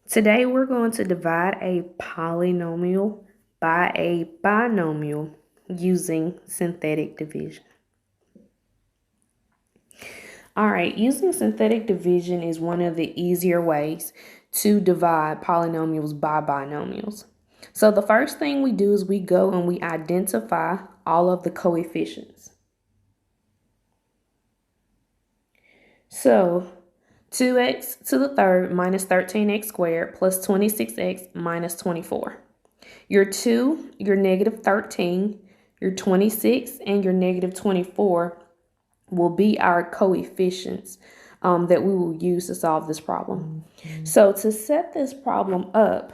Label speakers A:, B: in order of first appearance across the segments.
A: Today we're going to divide a polynomial by a binomial using synthetic division. Alright, using synthetic division is one of the easier ways to divide polynomials by binomials. So the first thing we do is we go and we identify all of the coefficients. So 2x to the third minus 13x squared plus 26x minus 24. Your 2, your negative 13, your 26, and your negative 24 will be our coefficients that we will use to solve this problem. So to set this problem up,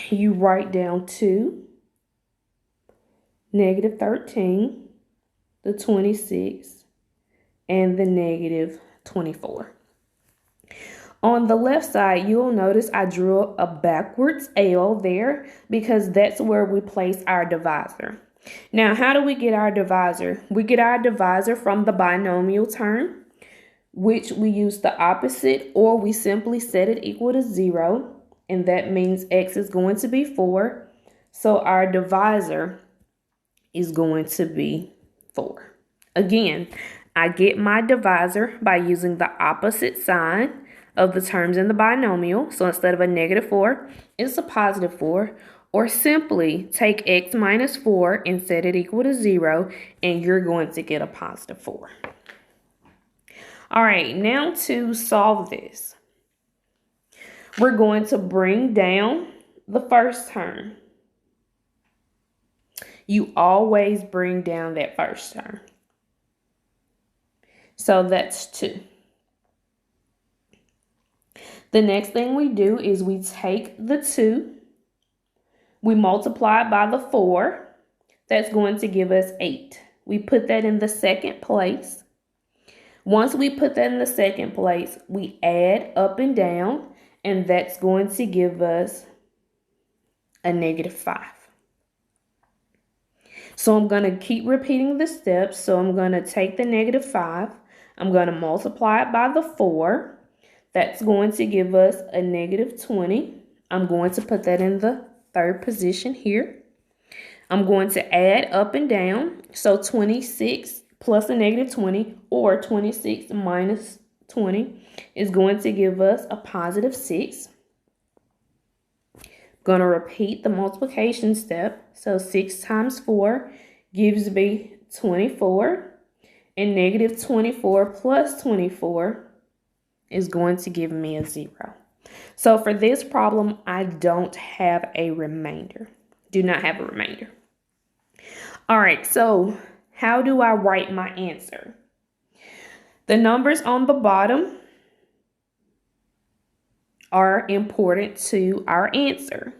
A: you write down 2, negative 13, the 26, and the negative 24. On the left side, you'll notice I drew a backwards L there because that's where we place our divisor. Now, how do we get our divisor? We get our divisor from the binomial term, which we use the opposite, or we simply set it equal to 0, and that means x is going to be 4. So our divisor is going to be 4. Again, I get my divisor by using the opposite sign of the terms in the binomial. So instead of a negative 4, it's a positive 4. Or simply take x minus 4 and set it equal to 0, and you're going to get a positive 4. All right, now to solve this, we're going to bring down the first term. You always bring down that first term. So that's 2. The next thing we do is we take the 2, we multiply it by the 4. That's going to give us 8. We put that in the second place. Once we put that in the second place, we add up and down, and that's going to give us a negative 5. So I'm going to keep repeating the steps. So I'm going to take the negative 5. I'm going to multiply it by the 4. That's going to give us a negative 20. I'm going to put that in the third position here. I'm going to add up and down. So 26 plus a negative 20, or 26 minus 20, is going to give us a positive 6. I'm going to repeat the multiplication step. So 6 times 4 gives me 24. And negative 24 plus 24 is going to give me a 0. So for this problem, I don't have a remainder. Do not have a remainder. All right, so how do I write my answer? The numbers on the bottom are important to our answer.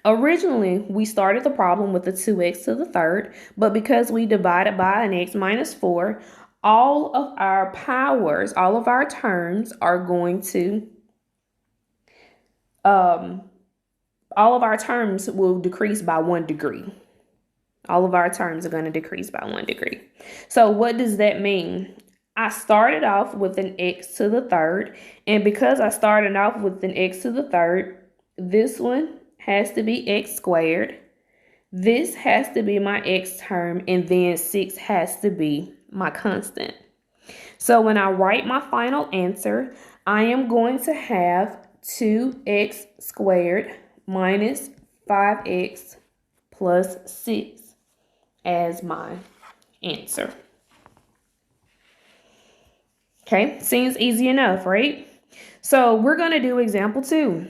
A: Originally, we started the problem with the 2x to the third, but because we divided by an x minus 4, all of our powers, all of our terms are going to, all of our terms will decrease by 1 degree. All of our terms are going to decrease by 1 degree. So what does that mean? I started off with an x to the third, and because I started off with an x to the third, this one has to be x squared. This has to be my x term, and then 6 has to be my constant. So when I write my final answer, I am going to have 2x squared minus 5x plus 6 as my answer. Okay, seems easy enough, right? So we're going to do example 2.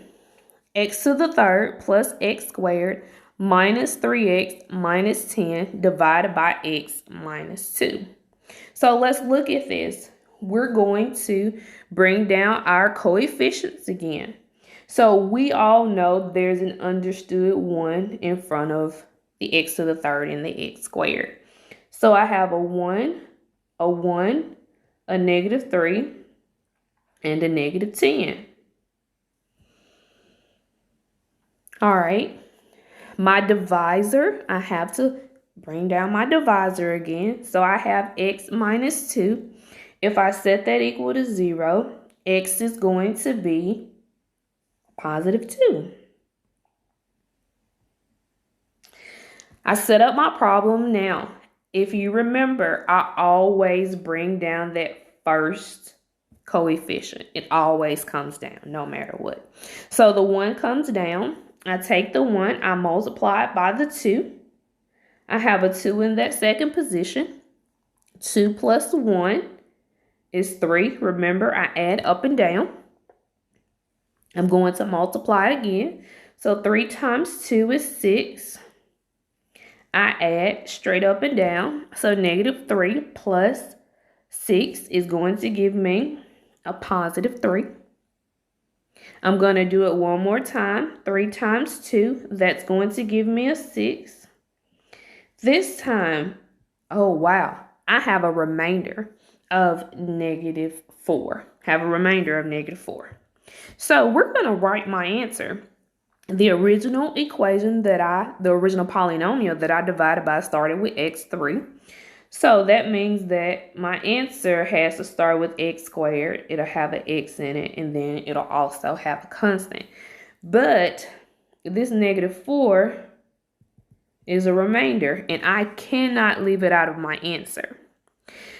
A: X to the third plus x squared minus 3x minus 10 divided by x minus 2. So let's look at this. We're going to bring down our coefficients again. So we all know there's an understood 1 in front of the x to the third and the x squared. So I have a 1, a negative 3, and a negative 10. All right, my divisor, I have to bring down my divisor again. So I have x minus 2. If I set that equal to 0, x is going to be positive 2. I set up my problem now. If you remember, I always bring down that first coefficient. It always comes down, no matter what. So the 1 comes down. I take the 1, I multiply it by the 2. I have a 2 in that second position. 2 plus 1 is 3. Remember, I add up and down. I'm going to multiply again. So 3 times 2 is 6. I add straight up and down. So negative 3 plus 6 is going to give me a positive 3. I'm going to do it one more time. 3 times 2, that's going to give me a 6. This time, oh wow, I have a remainder of negative 4. Have a remainder of negative 4. So we're going to write my answer. The original equation the original polynomial that I divided by started with x3. So that means that my answer has to start with x squared. It'll have an x in it, and then it'll also have a constant. But this negative 4 is a remainder, and I cannot leave it out of my answer.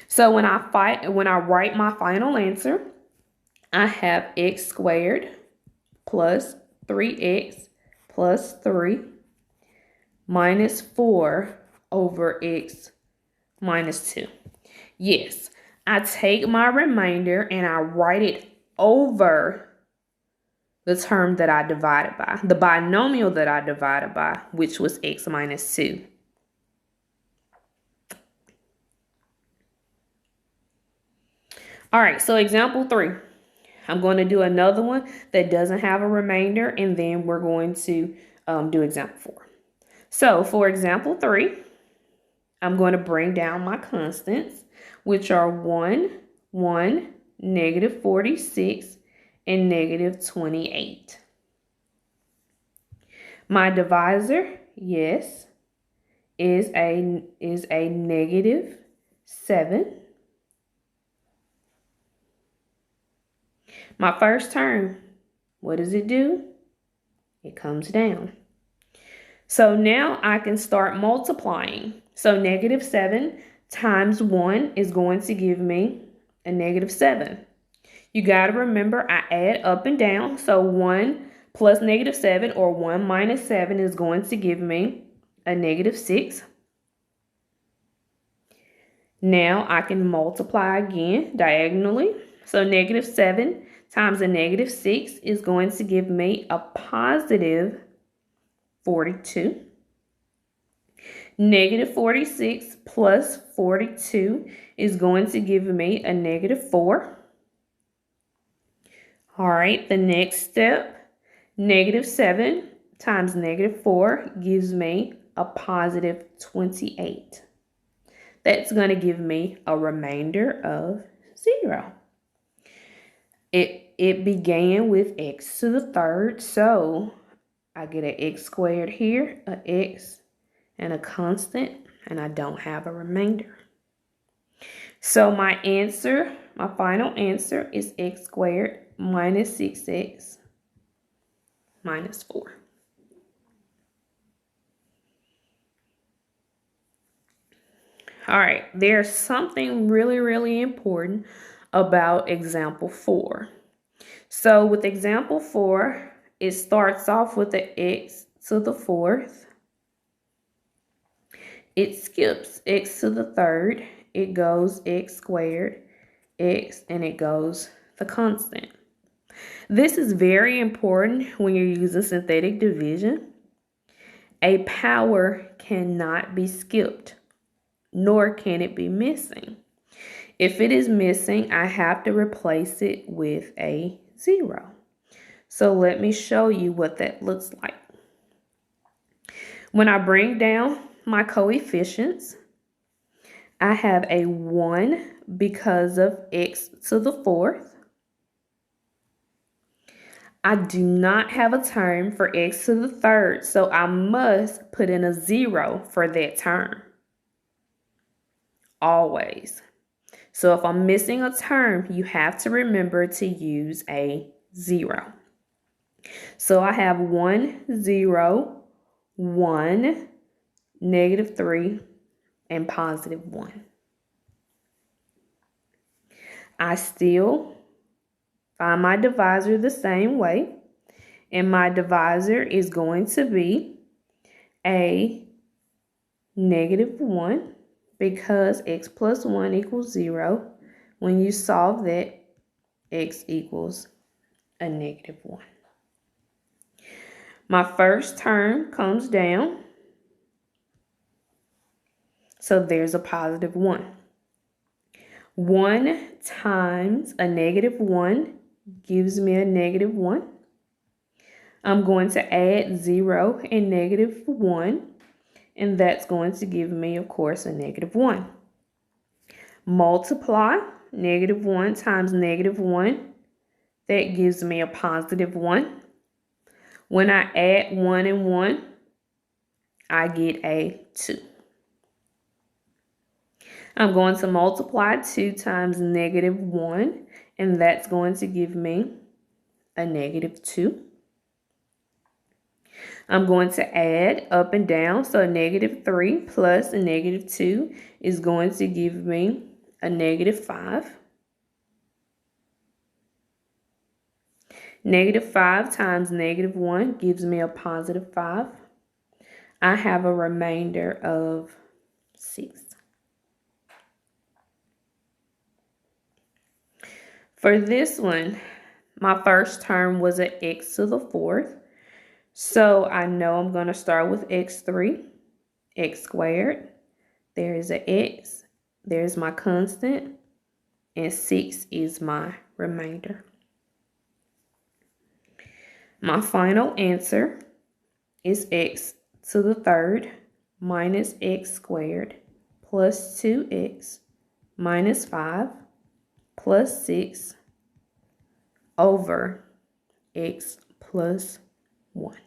A: So when I write my final answer, I have x squared plus 3x plus 3 minus 4 over x minus 2. Yes, I take my remainder and I write it over the term that I divided by, the binomial that I divided by, which was x minus 2. All right, so example 3. I'm going to do another one that doesn't have a remainder, and then we're going to do example 4. So for example 3, I'm going to bring down my constants, which are 1, 1, negative 46, and negative 28. My divisor, yes, is a negative 7. My first term, what does it do? It comes down. So now I can start multiplying. So negative 7 times 1 is going to give me a negative 7. You got to remember, I add up and down. So 1 plus negative 7, or 1 minus 7, is going to give me a negative 6. Now I can multiply again diagonally. So negative 7 times a negative 6 is going to give me a positive 42. Negative 46 plus 42 is going to give me a negative 4. All right, the next step, negative 7 times negative 4 gives me a positive 28. That's going to give me a remainder of 0. It began with x to the third, so I get an x squared here, an x, and a constant, and I don't have a remainder. So my answer, my final answer, is x squared minus 6x minus 4. All right, there's something really, really important about example 4. So with example 4, it starts off with the x to the 4th. It skips x to the 3rd. It goes x squared, x, and it goes the constant. This is very important when you're using synthetic division. A power cannot be skipped, nor can it be missing. If it is missing, I have to replace it with a 0. So let me show you what that looks like. When I bring down my coefficients, I have a 1 because of x to the 4th. I do not have a term for x to the 3rd, so I must put in a 0 for that term. Always. So if I'm missing a term, you have to remember to use a 0. So I have 1, 0, 1, -3, and +1. I still find my divisor the same way, and my divisor is going to be a -1 because x plus 1 equals 0. When you solve that, x equals a -1. My first term comes down, so there's a +1. 1 times a -1 gives me a -1. I'm going to add 0 and -1, and that's going to give me, of course, a -1. Multiply -1 times -1, that gives me a +1. When I add 1 and 1, I get a 2. I'm going to multiply 2 times -1, and that's going to give me a -2. I'm going to add up and down, so a -3 plus a -2 is going to give me a -5. -5 times -1 gives me a +5. I have a remainder of 6. For this one, my first term was an x to the 4th. So I know I'm going to start with x3, x squared. There's an x, there's my constant, and 6 is my remainder. My final answer is x to the 3rd minus x squared plus 2x minus 5 plus 6 over x plus 1.